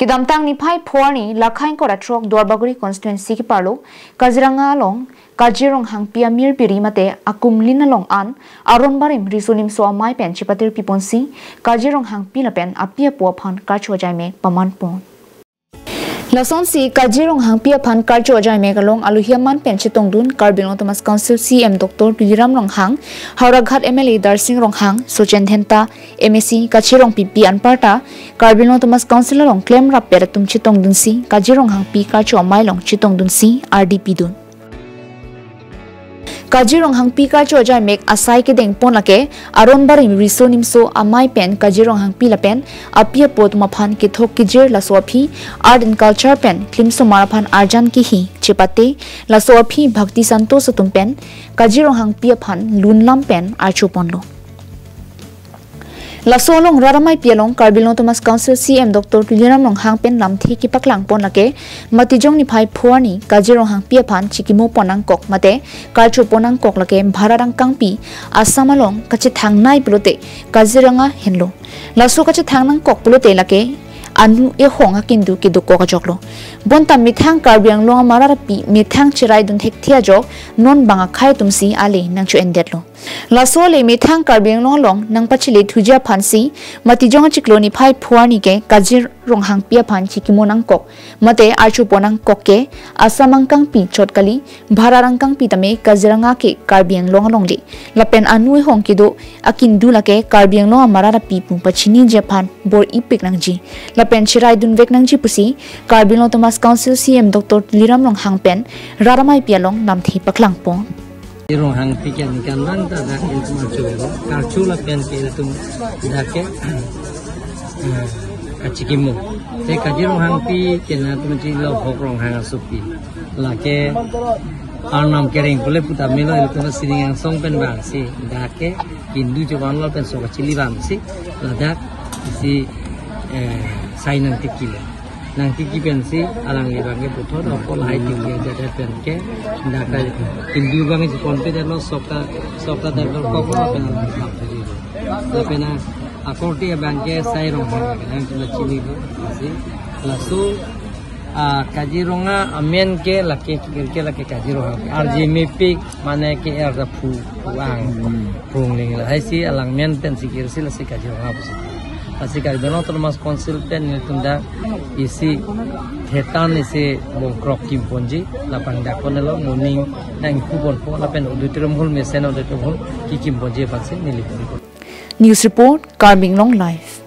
Kidamtang ni pai phorni lakhain ko ratrok Duarbaguri constituency ki parlo Kaziranga long Kajir Ronghangpi amir piri mate akum lina long an Aron barim Riso Nimso amai pen chepatirpi ponsi Kajir Ronghangpi lapen apia po aphan karcho jaime paman pon Lason si Kajir Ronghangpi aphan karcho jaime galong aluhiaman pen chitongdun Karbino Thomas Council CM Dr. Kajir Ronghang Hauraghat MLA Darsing Ronghang Sochen Thenta MSc Kajir Ronghangpi anparta Karbino Thomas Council long claim rapper tum chitongdun si Kajir Ronghangpi karcho amai long chitongdun si RDP dun Kajir Ronghangpi karcho jai mek asai ke deng pon lake Aron barim Riso Nimso amai pen Kajir Ronghangpi lapen apia pot maphan ki thok kijir la soaphi art and culture pen klimso maraphan arjan ki hi chepate la soaphi bhakti santos pen Kajir Ronghangpi aphan lunlam pen archo ponlo La solong raramai pialong Karbino Thomas Council CM Dr. Kajir Ronghangpi lamthi ki paklang pon lake matijong ni phai phorni Kajir Ronghangpi aphan chikimo ponang kok mate karcho ponang kok lake bhararang kangpi asamalong kache thangnai pulote Kaziranga henlo laso kache thangnang kok pulote lake anu e honga kindu ki dukko ka joklo bonta mithang karbiang longa mararapi mithang chirai dun thekthia jok non banga khai tumsi ale nang chu endetlo laso le mithang karbiang long nang pachile thuja phansi matijong chikloni phai phuani ke Kajir Ronghangpi aphan chikimo nang kok mate archu ponang kok ke asamang kangpi chotkali bhararang kangpi tame Kaziranga ke karbiang long de lapen anu e hong kido akindu lake karbiang longa mararapi pu pachini japan bor ipik nang ji lapen chirai dun vek nang ji pusi Karbino Thomas Council CM Dr. Kajir Ronghangpen raramai pialong namthi paklang po Ronghangpi kan lang ta da karcho la pen ke tum da ke achikimo te Kajir Ronghangpi ke na tum ji lo hok Ronghang asupi la ke arnam kering pule puta melo tum siring song pen bang si da ke hindu jawan lo pen so chili bang si la da si sai nang tikile nang tiki pensi alang libang ke puto do pol hai tingge jada pen ke da ka hindu bang ji kon pe lo soka da ko ko pen la pena akorti bang ke sai rong nang tu chili do si la so Kajir Ronga amen ke lake Kajir Ronga RGMP mane ke da pu wang prung ling la hai si alang men pen si kirsi la si Kajir Ronga pusi Así que Karbino Thomas Council pen nitunda isi hetan isi bongkrok kim ponji lapang dakonelo morning nang kupon po lapen auditorium hall mesen auditorium hall ki kim ponji paksi nili. News report Karbino Live.